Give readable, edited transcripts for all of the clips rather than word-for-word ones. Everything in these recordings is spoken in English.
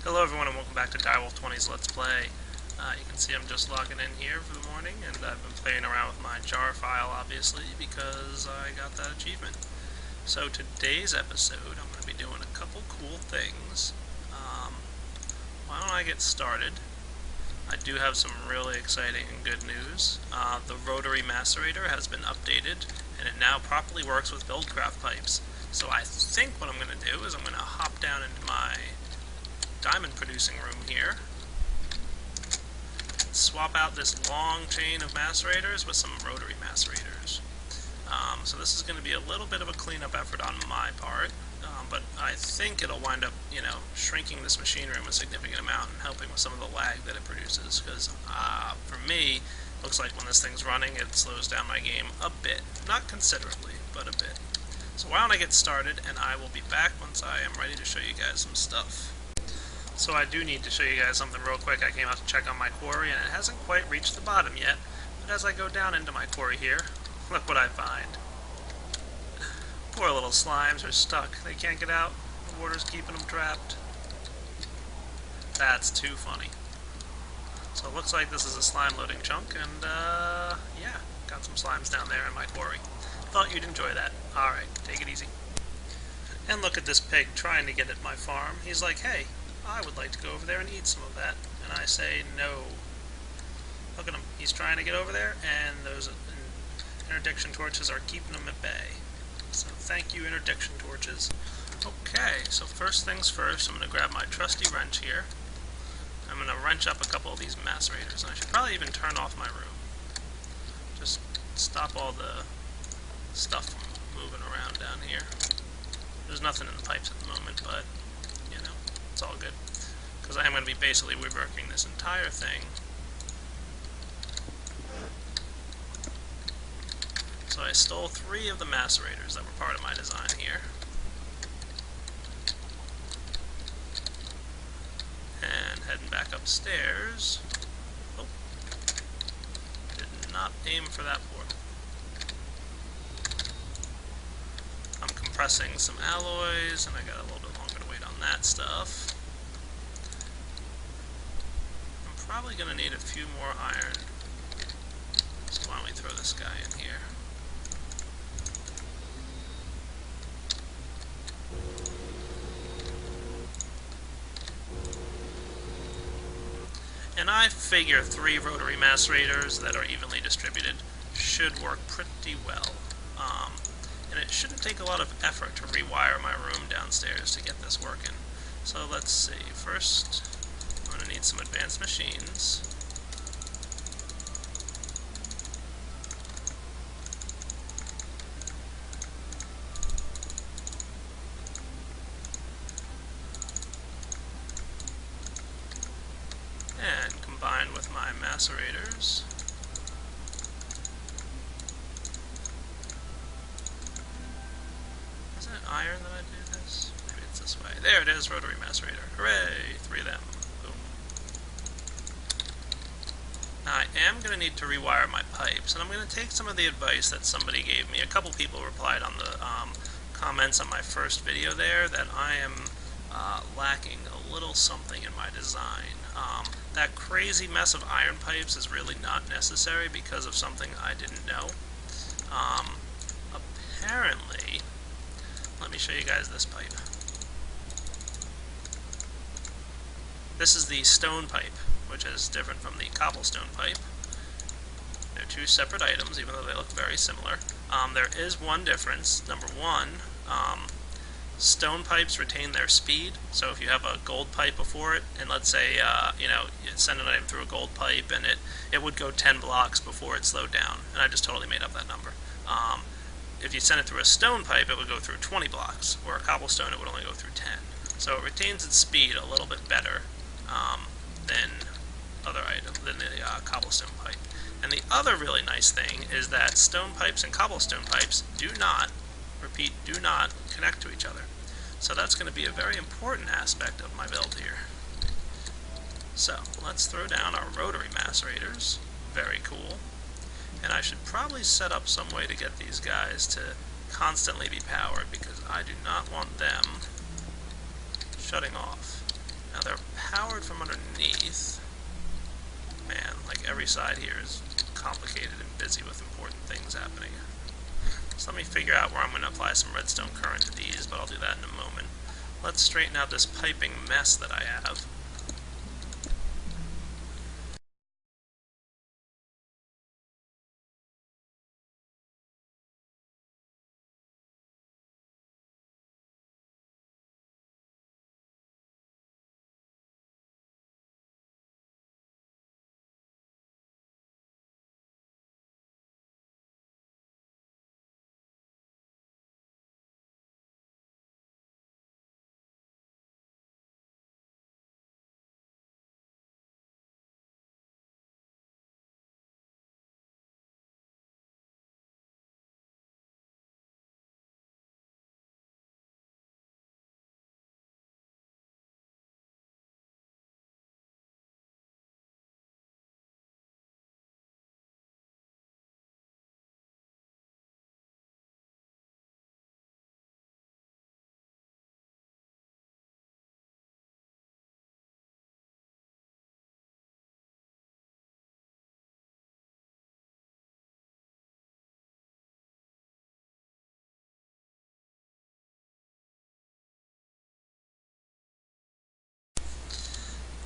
Hello everyone and welcome back to Direwolf 20's Let's Play. You can see I'm just logging in here for the morning, and I've been playing around with my jar file obviously because I got that achievement. So today's episode I'm going to be doing a couple cool things. Why don't I get started? I do have some really exciting and good news. The Rotary Macerator has been updated and it now properly works with Buildcraft pipes. So I think what I'm going to do is I'm going to hop down into my diamond producing room here, swap out this long chain of macerators with some rotary macerators. So this is going to be a little bit of a cleanup effort on my part, but I think it'll wind up, shrinking this machine room a significant amount and helping with some of the lag that it produces, because for me, it looks like when this thing's running, it slows down my game a bit. Not considerably, but a bit. So why don't I get started, and I will be back once I am ready to show you guys some stuff. So I do need to show you guys something real quick. I came out to check on my quarry, and it hasn't quite reached the bottom yet. But as I go down into my quarry here, look what I find. Poor little slimes are stuck. They can't get out. The water's keeping them trapped. That's too funny. So it looks like this is a slime loading chunk, and yeah, got some slimes down there in my quarry. Thought you'd enjoy that. Alright, take it easy. And look at this pig trying to get at my farm. He's like, hey, I would like to go over there and eat some of that. And I say, no. Look at him. He's trying to get over there, and those interdiction torches are keeping him at bay. So thank you, interdiction torches. Okay, so first things first, I'm going to grab my trusty wrench here. I'm going to wrench up a couple of these macerators, and I should probably even turn off my room. Just stop all the stuff from moving around down here. There's nothing in the pipes at the moment, but it's all good, because I am going to be basically reworking this entire thing. So I stole 3 of the macerators that were part of my design here. And heading back upstairs. Oh, did not aim for that port. I'm compressing some alloys, and I got a little bit longer to wait on that stuff. I'm probably going to need a few more iron. So why don't we throw this guy in here? And I figure 3 rotary macerators that are evenly distributed should work pretty well. And it shouldn't take a lot of effort to rewire my room downstairs to get this working. So let's see. First, I'm going to need some advanced machines. And combined with my macerators. Is it iron that I do this? Maybe it's this way. There it is, rotary macerator. Hooray! 3 of them. Boom. Now I am going to need to rewire my pipes, and I'm going to take some of the advice that somebody gave me. A couple people replied on the comments on my first video there that I am lacking a little something in my design. That crazy mess of iron pipes is really not necessary because of something I didn't know. Apparently, let me show you guys this pipe. This is the stone pipe, which is different from the cobblestone pipe. They're 2 separate items, even though they look very similar. There is one difference. Number one, stone pipes retain their speed, so if you have a gold pipe before it, and let's say, you send an item through a gold pipe, and it would go 10 blocks before it slowed down, and I just totally made up that number. If you send it through a stone pipe, it would go through 20 blocks, or a cobblestone, it would only go through 10. So it retains its speed a little bit better than the cobblestone pipe. And the other really nice thing is that stone pipes and cobblestone pipes do not connect to each other. So that's going to be a very important aspect of my build here. So let's throw down our rotary macerators. Very cool. And I should probably set up some way to get these guys to constantly be powered, because I do not want them shutting off. Now they're powered from underneath. Man, like every side here is complicated and busy with important things happening. So let me figure out where I'm going to apply some redstone current to these, but I'll do that in a moment. Let's straighten out this piping mess that I have.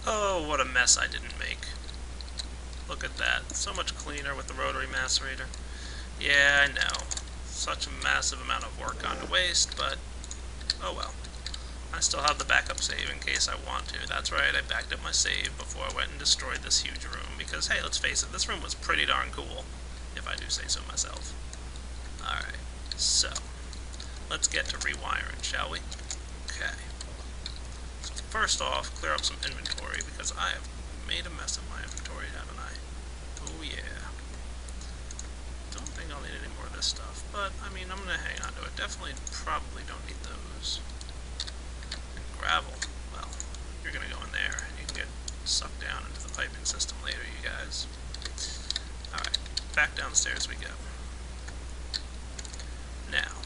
Oh, what a mess I didn't make. Look at that. So much cleaner with the rotary macerator. Yeah, I know. Such a massive amount of work gone to waste, but oh well. I still have the backup save in case I want to. That's right, I backed up my save before I went and destroyed this huge room, because hey, let's face it, this room was pretty darn cool, if I do say so myself. Alright, so, let's get to rewiring, shall we? Okay. So first off, clear up some inventory, because I have made a mess of my inventory, haven't I? Oh yeah. Don't think I'll need any more of this stuff, but, I mean, I'm going to hang on to it. Definitely, probably don't need those. And gravel, well, you're going to go in there, and you can get sucked down into the piping system later, you guys. Alright, back downstairs we go. Now,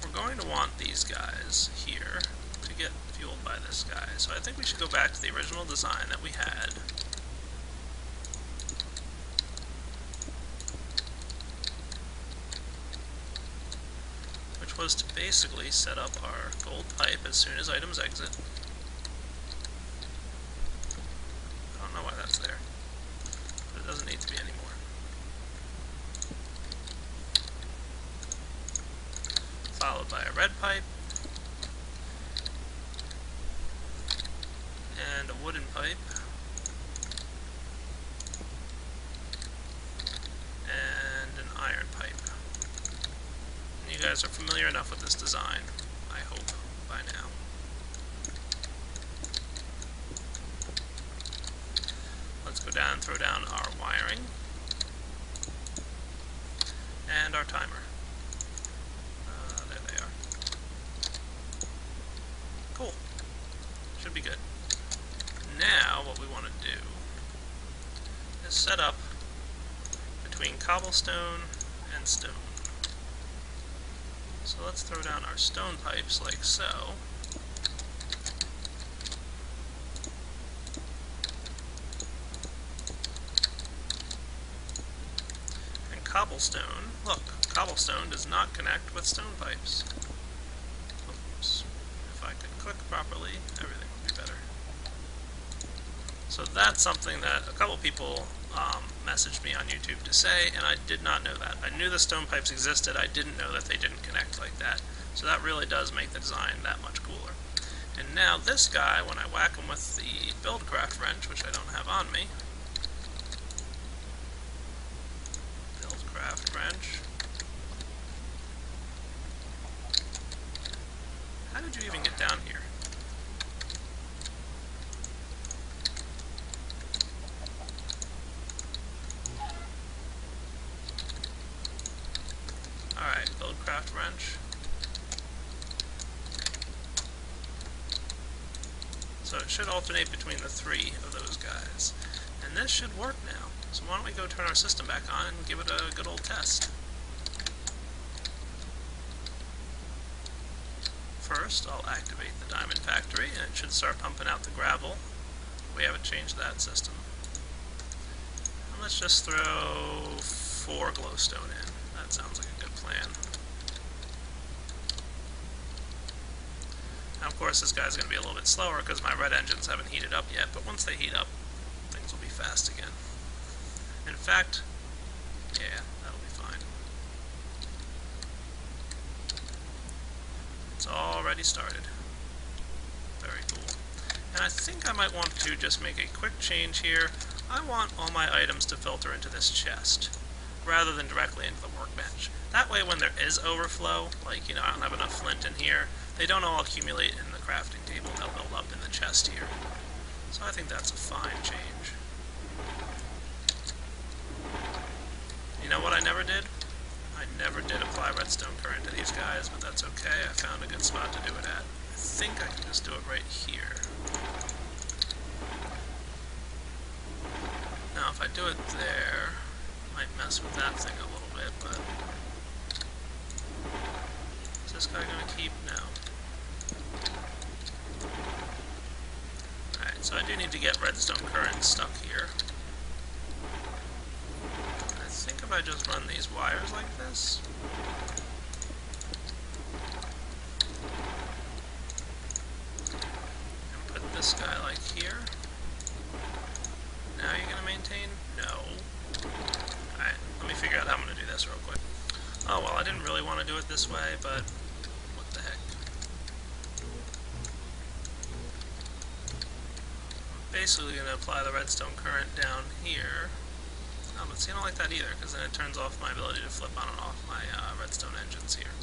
we're going to want these guys here to get fueled by this guy. So I think we should go back to the original design that we had. Which was to basically set up our gold pipe as soon as items exit. I don't know why that's there, but it doesn't need to be anymore. Followed by a red pipe, and a wooden pipe, and an iron pipe. And you guys are familiar enough with this design, I hope, by now. Let's go down and throw down our wiring, and our timer. There they are. Cool. Should be good. Now, what we want to do is set up between cobblestone and stone. So let's throw down our stone pipes like so. And cobblestone, look, cobblestone does not connect with stone pipes. Oops. If I could click properly, everything would be better. So that's something that a couple people messaged me on YouTube to say, and I did not know that. I knew the stone pipes existed, I didn't know that they didn't connect like that. So that really does make the design that much cooler. And now this guy, when I whack him with the Buildcraft wrench, which I don't have on me, Buildcraft wrench. How did you even get down here? Alright, Buildcraft wrench. So it should alternate between the three of those guys. And this should work now. So why don't we go turn our system back on and give it a good old test. first, I'll activate the diamond factory, and it should start pumping out the gravel. We haven't changed that system. And let's just throw 4 glowstone in. That sounds like a good plan. Now, of course, this guy's going to be a little bit slower because my red engines haven't heated up yet, but once they heat up, things will be fast again. In fact, yeah, that'll be fine. It's already started. Very cool. And I think I might want to just make a quick change here. I want all my items to filter into this chest, rather than directly into the workbench. That way when there is overflow, like, you know, I don't have enough flint in here, they don't all accumulate in the crafting table, they'll build up in the chest here. So I think that's a fine change. You know what I never did? I never did apply redstone current to these guys, but that's okay, I found a good spot to do it at. I think I can just do it right here. Now if I do it there, I might mess with that thing a little bit, but... Is this guy gonna keep? No. Alright, so I do need to get redstone current stuck here. I think if I just run these wires like this... and put this guy like here... Now you're gonna maintain? No. Alright, let me figure out how I'm gonna do this real quick. Oh, well, I didn't really want to do it this way, but what the heck. I'm basically gonna apply the redstone current down here. Oh, but see, I don't like that either, because then it turns off my ability to flip on and off my redstone engines here.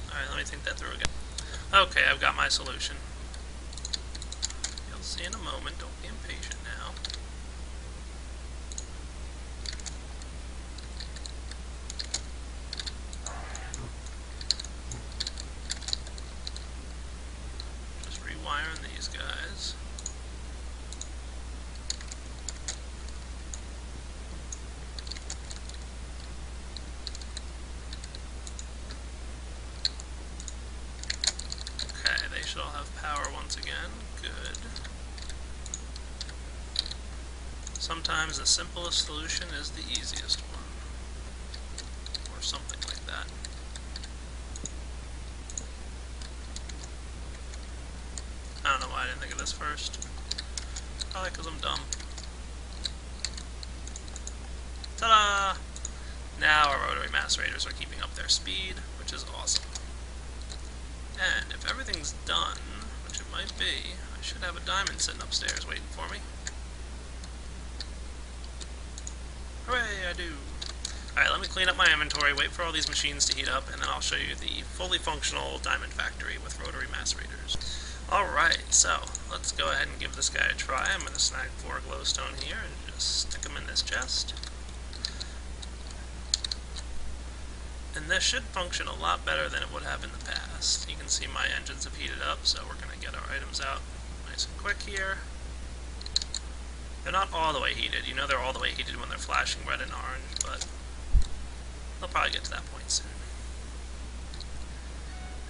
Alright, let me think that through again. Okay, I've got my solution. You'll see in a moment, don't be impatient now. Just rewiring these guys. Okay, they should all have power once again. Good. Sometimes the simplest solution is the easiest one. Or something like that. I don't know why I didn't think of this first. Probably because I'm dumb. Ta-da! Now our rotary macerators are keeping up their speed, which is awesome. And if everything's done, which it might be, I should have a diamond sitting upstairs waiting for me. Hooray, I do! Alright, let me clean up my inventory, wait for all these machines to heat up, and then I'll show you the fully functional diamond factory with rotary macerators. Alright, so let's go ahead and give this guy a try. I'm going to snag 4 glowstone here and just stick them in this chest. And this should function a lot better than it would have in the past. You can see my engines have heated up, so we're going to get our items out nice and quick here. They're not all the way heated. You know they're all the way heated when they're flashing red and orange, but they'll probably get to that point soon.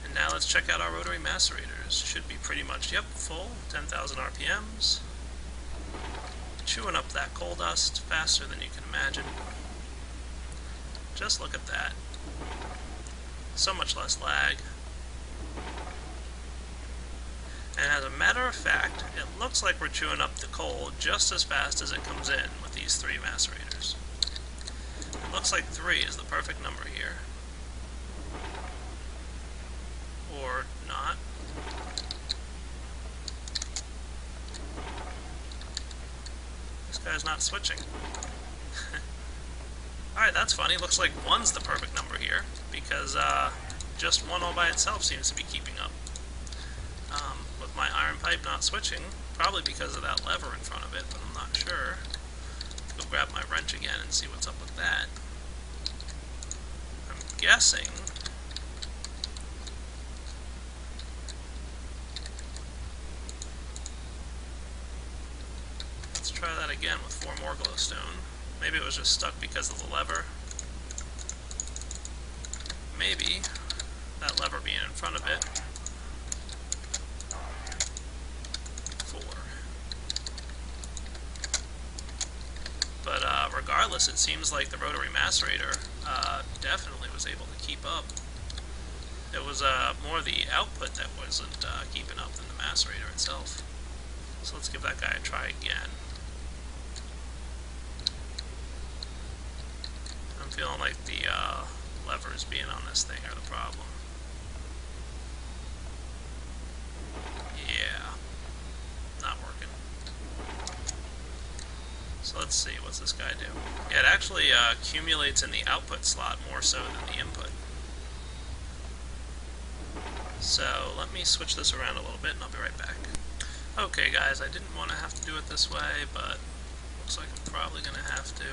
And now let's check out our rotary macerators. Should be pretty much, yep, full, 10,000 RPMs. Chewing up that coal dust faster than you can imagine. Just look at that. So much less lag. And as a matter of fact, it looks like we're chewing up the coal just as fast as it comes in with these 3 macerators. It looks like 3 is the perfect number here. Or not. This guy's not switching. Alright, that's funny. Looks like 1's the perfect number here, because just 1 all by itself seems to be keeping up. With my iron pipe not switching, probably because of that lever in front of it, but I'm not sure. Let's go grab my wrench again and see what's up with that. I'm guessing... Let's try that again with 4 more glowstone. Maybe it was just stuck because of the lever. Maybe. that lever being in front of it. 4. But regardless, it seems like the rotary macerator definitely was able to keep up. It was more the output that wasn't keeping up than the macerator itself. So let's give that guy a try again. I'm feeling like the levers being on this thing are the problem. Yeah, not working. So let's see, what's this guy do? Yeah, it actually accumulates in the output slot more so than the input. So let me switch this around a little bit and I'll be right back. Okay guys, I didn't want to have to do it this way, but looks like I'm probably going to have to.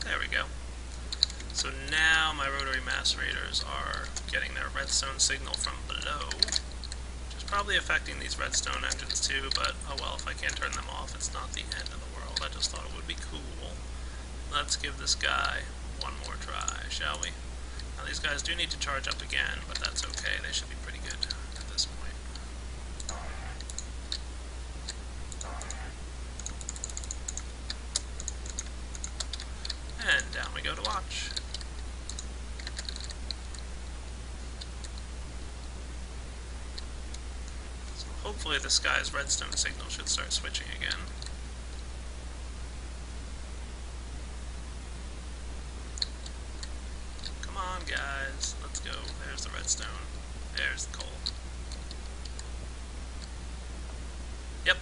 There we go. So now my rotary macerators are getting their redstone signal from below, which is probably affecting these redstone engines too, but oh well, if I can't turn them off, it's not the end of the world. I just thought it would be cool. Let's give this guy one more try, shall we? Now these guys do need to charge up again, but that's okay. They should be pretty good at this point. And down we go to watch. So hopefully this guy's redstone signal should start switching again. Come on guys, let's go. There's the redstone. There's the coal. Yep,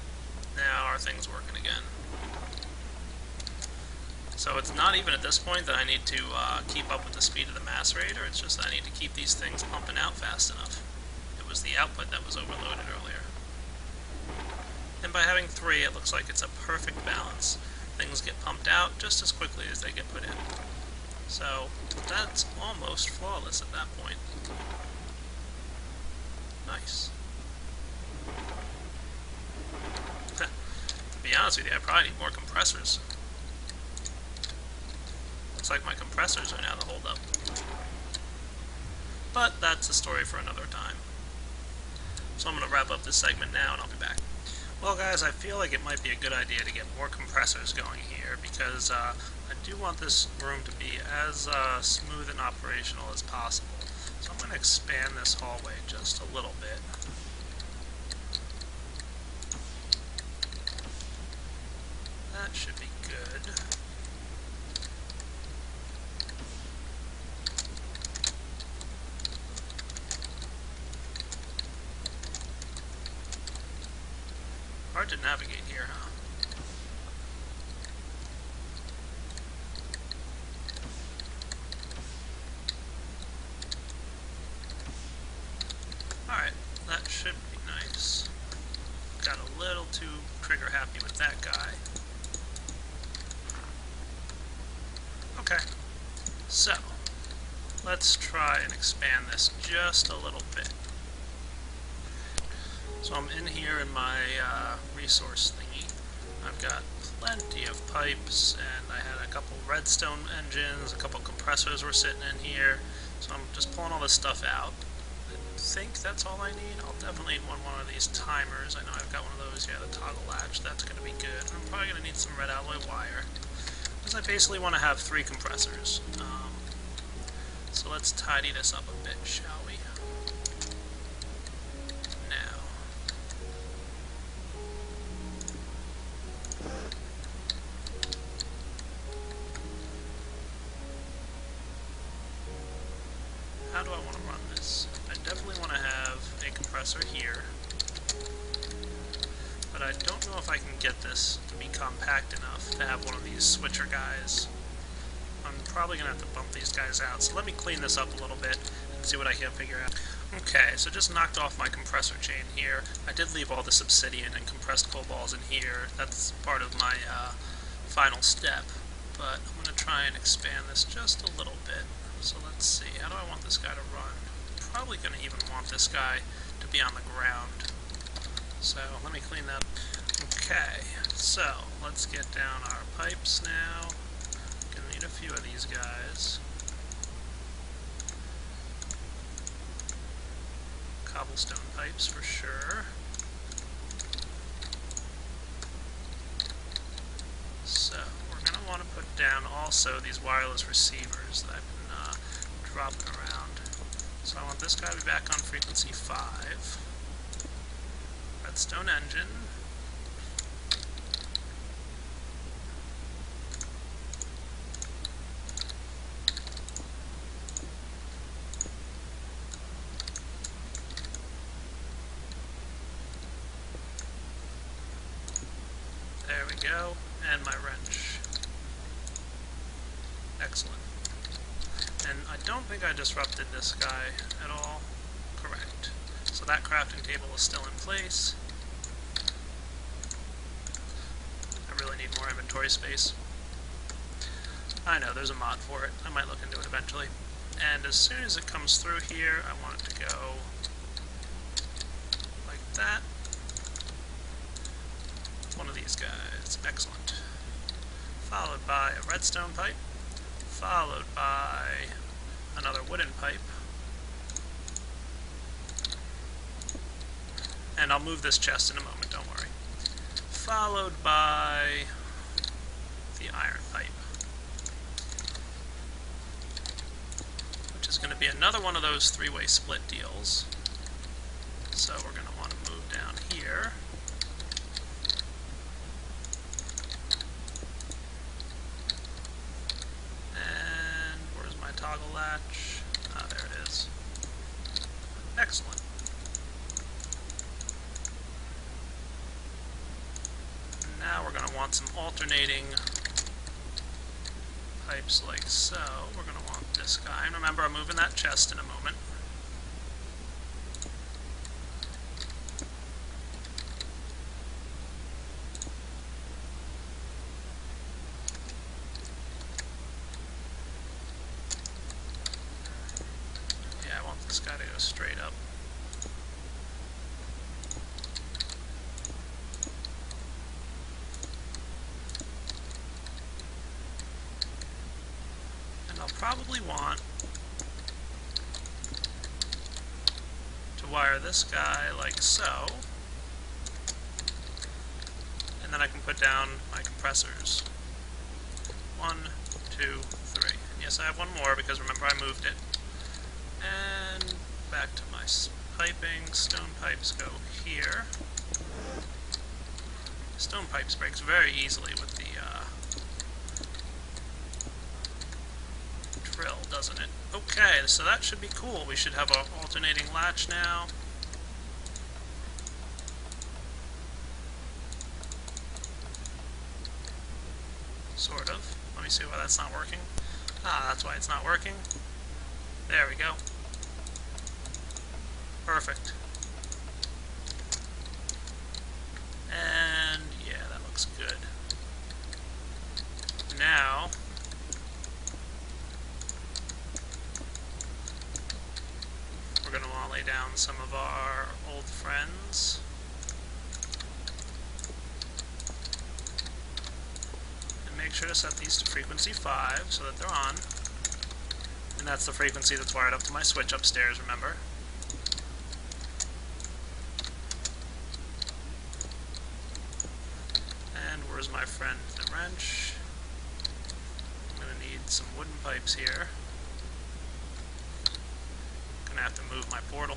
now our thing's working again. So it's not even at this point that I need to keep up with the speed of the macerator, it's just I need to keep these things pumping out fast enough. It was the output that was overloaded earlier. And by having 3, it looks like it's a perfect balance. Things get pumped out just as quickly as they get put in. So that's almost flawless at that point. Nice. To be honest with you, I probably need more compressors. Looks like my compressors are now the holdup. But that's a story for another time. So I'm going to wrap up this segment now and I'll be back. Well guys, I feel like it might be a good idea to get more compressors going here because I do want this room to be as smooth and operational as possible. So I'm going to expand this hallway just a little bit. That should be good. Hard to navigate here, huh? Alright, that should be nice. Got a little too trigger happy with that guy. Okay, so let's try and expand this just a little bit. So I'm in here in my resource thingy. I've got plenty of pipes, and I had a couple redstone engines, a couple compressors were sitting in here, so I'm just pulling all this stuff out. I think that's all I need. I'll definitely want one of these timers. I know I've got one of those, yeah, the toggle latch, that's going to be good. I'm probably going to need some red alloy wire, because I basically want to have 3 compressors. So let's tidy this up a bit, shall we? How do I want to run this? I definitely want to have a compressor here, but I don't know if I can get this to be compact enough to have one of these switcher guys. I'm probably going to have to bump these guys out, so let me clean this up a little bit and see what I can figure out. Okay, so just knocked off my compressor chain here. I did leave all this obsidian and compressed coal balls in here. That's part of my final step. but I'm going to try and expand this just a little bit. So let's see, how do I want this guy to run? I'm probably going to even want this guy to be on the ground. So let me clean that. Okay, so let's get down our pipes now. Gonna need a few of these guys. Cobblestone pipes for sure. So we're going to want to put down also these wireless receivers that I've been dropping around. So I want this guy to be back on frequency 5. Redstone engine. There we go, and my wrench. Excellent. And I don't think I disrupted this guy at all. Correct. So that crafting table is still in place. I really need more inventory space. I know, there's a mod for it. I might look into it eventually. And as soon as it comes through here, I want it to go like that. One of these guys. Excellent. Followed by a redstone pipe. Followed by another wooden pipe. And I'll move this chest in a moment, don't worry. Followed by the iron pipe, which is going to be another one of those three-way split deals. So we're going to want to move down here. And where's my toggle latch? Ah, there it is. Excellent. Now we're going to want some alternating pipes like so. We're going to want this guy. And remember, I'm moving that chest in a moment. Yeah, I want this guy to go straight up. Probably want to wire this guy like so, and then I can put down my compressors. 1, 2, 3. Yes, I have one more because remember I moved it. And back to my piping. Stone pipes go here. Stone pipes breaks very easily with the drill, doesn't it? Okay, so that should be cool. We should have an alternating latch now. Sort of. Let me see why that's not working. Ah, that's why it's not working. There we go. Perfect. And yeah, that looks good. Now we're going to want to lay down some of our old friends. And make sure to set these to frequency 5 so that they're on. And that's the frequency that's wired up to my switch upstairs, remember? And where's my friend, the wrench? I'm going to need some wooden pipes here. I have to move my portal.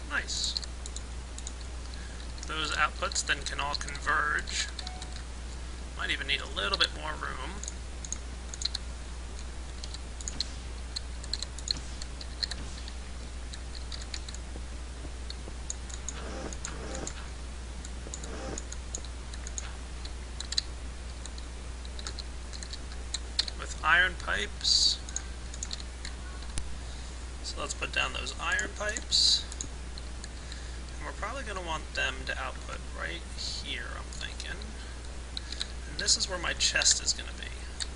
Nice. Those outputs then can all converge. Might even need a little bit more room. Iron pipes. So let's put down those iron pipes. And we're probably going to want them to output right here, I'm thinking. And this is where my chest is going to be.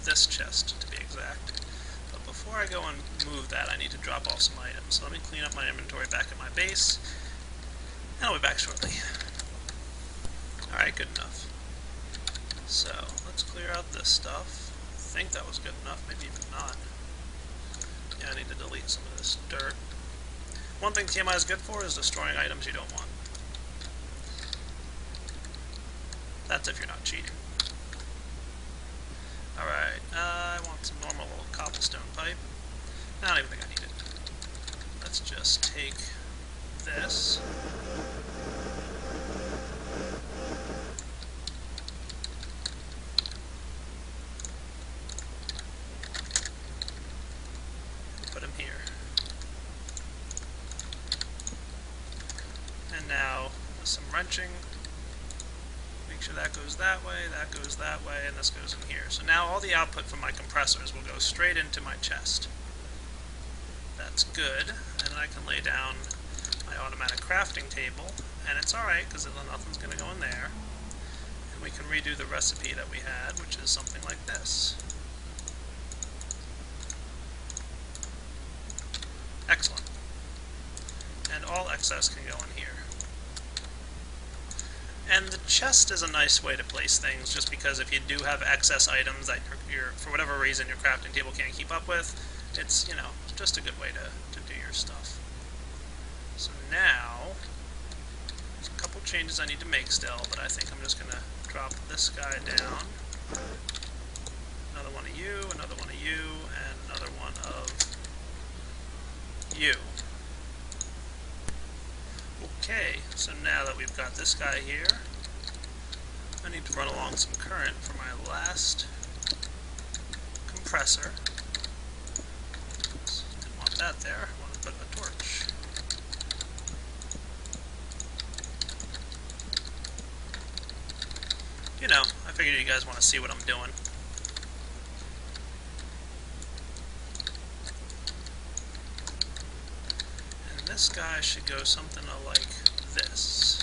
This chest, to be exact. But before I go and move that, I need to drop off some items. So let me clean up my inventory back at my base. And I'll be back shortly. Alright, good enough. So, let's clear out this stuff. I think that was good enough, maybe even not. Yeah, I need to delete some of this dirt. One thing TMI is good for is destroying items you don't want. That's if you're not cheating. Alright, I want some normal little cobblestone pipe. I don't even think I need it. Let's just take this. Put him here. And now, with some wrenching, make sure that goes that way, and this goes in here. So now all the output from my compressors will go straight into my chest. That's good. And then I can lay down my automatic crafting table, and it's alright, because nothing's going to go in there. And we can redo the recipe that we had, which is something like this. Excellent. And all excess can go in here. And the chest is a nice way to place things, just because if you do have excess items that you're for whatever reason your crafting table can't keep up with, it's, you know, just a good way to do your stuff. So now, there's a couple changes I need to make still, but I think I'm just going to drop this guy down. Another one of you, another one of you, and another one of you. Okay, so now that we've got this guy here, I need to run along some current for my last compressor. Oops, didn't want that there, I want to put a torch. You know, I figured you guys want to see what I'm doing. This guy should go something like this.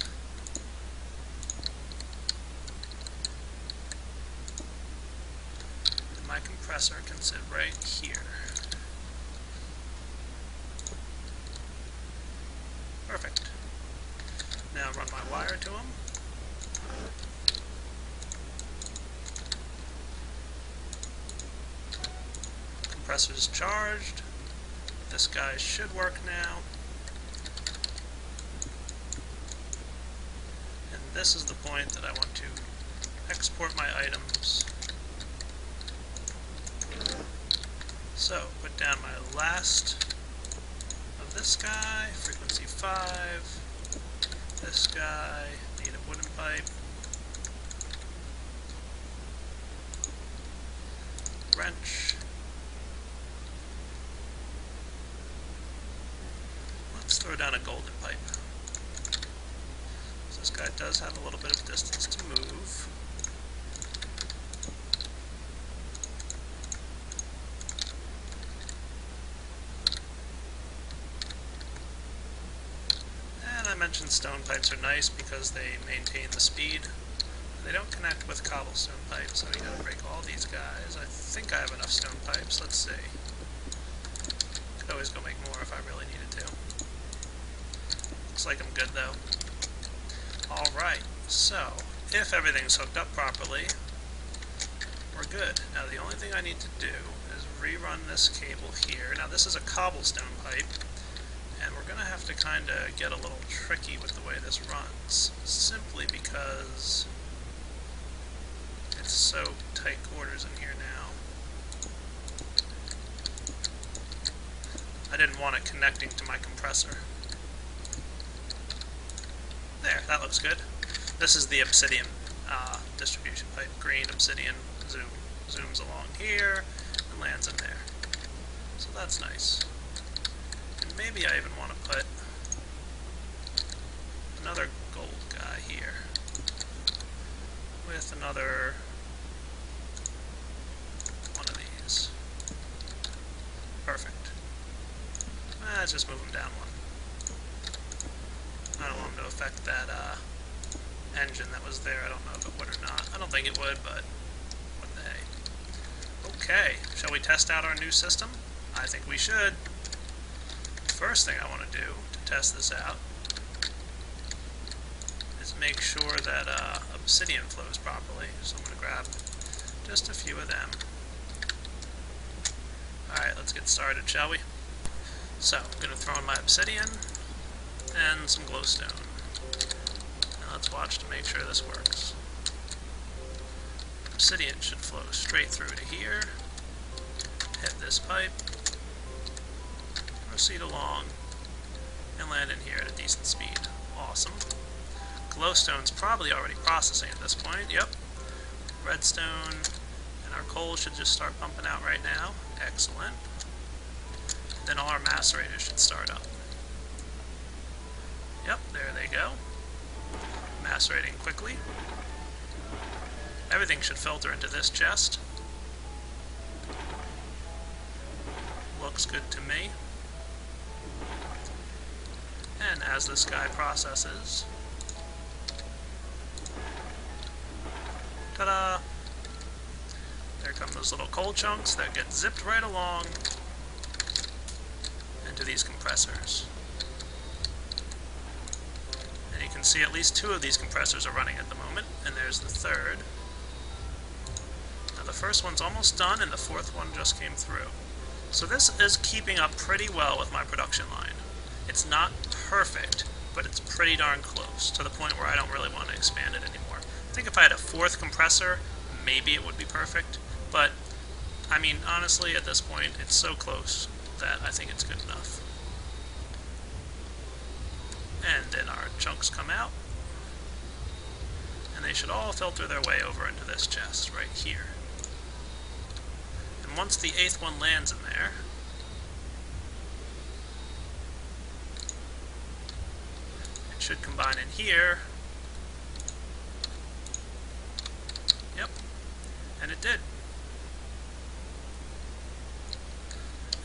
And my compressor can sit right here. Perfect. Now run my wire to him. Compressor's charged. This guy should work now. This is the point that I want to export my items. So, put down my last of this guy, frequency 5. This guy, need a wooden pipe. Wrench. Let's throw down a golden pipe. This guy does have a little bit of distance to move. And I mentioned stone pipes are nice because they maintain the speed. They don't connect with cobblestone pipes, so we gotta break all these guys. I think I have enough stone pipes. Let's see. Could always go make more if I really needed to. Looks like I'm good though. Alright, so, if everything's hooked up properly, we're good. Now the only thing I need to do is rerun this cable here. Now this is a cobblestone pipe, and we're going to have to kind of get a little tricky with the way this runs, simply because it's so tight quarters in here now. I didn't want it connecting to my compressor. There, that looks good. This is the obsidian distribution pipe. Green obsidian zooms along here and lands in there. So that's nice. And maybe I even want to put another gold guy here with another one of these. Perfect. Let's just move him down one. I don't want him to affect that engine that was there. I don't know if it would or not. I don't think it would, but what the hey. Okay, shall we test out our new system? I think we should. First thing I want to do to test this out is make sure that obsidian flows properly. So I'm going to grab just a few of them. Alright, let's get started, shall we? So, I'm going to throw in my obsidian and some glowstone. Now let's watch to make sure this works. Obsidian should flow straight through to here, hit this pipe, proceed along, and land in here at a decent speed. Awesome. Glowstone's probably already processing at this point. Yep. Redstone and our coal should just start pumping out right now. Excellent. Then all our macerators should start up. Yep, there they go. Macerating quickly. Everything should filter into this chest. Looks good to me. And as this guy processes, ta-da! There come those little coal chunks that get zipped right along into these compressors. And you can see at least 2 of these compressors are running at the moment, and there's the 3rd. Now the first one's almost done, and the 4th one just came through. So this is keeping up pretty well with my production line. It's not perfect, but it's pretty darn close, to the point where I don't really want to expand it anymore. I think if I had a 4th compressor, maybe it would be perfect, but, I mean, honestly, at this point, it's so close that I think it's good enough. And then our chunks come out, and they should all filter their way over into this chest right here. And once the 8th one lands in there, it should combine in here. Yep, and it did.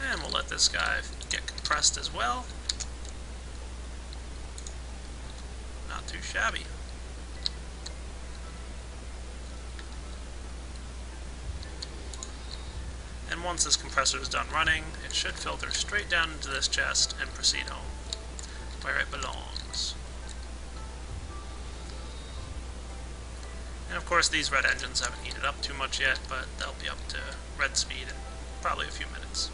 And we'll let this guy get compressed as well. Not too shabby. And once this compressor is done running, it should filter straight down into this chest and proceed home, where it belongs. And of course these red engines haven't heated up too much yet, but they'll be up to red speed in probably a few minutes.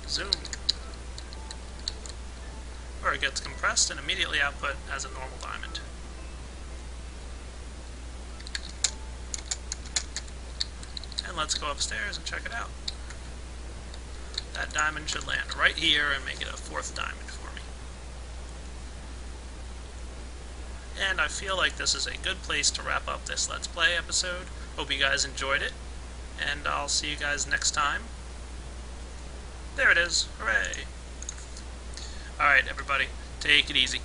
Zoom. Where it gets compressed and immediately output as a normal diamond. And let's go upstairs and check it out. That diamond should land right here and make it a 4th diamond for me. And I feel like this is a good place to wrap up this Let's Play episode. Hope you guys enjoyed it, and I'll see you guys next time. There it is. Hooray! Alright, everybody, take it easy.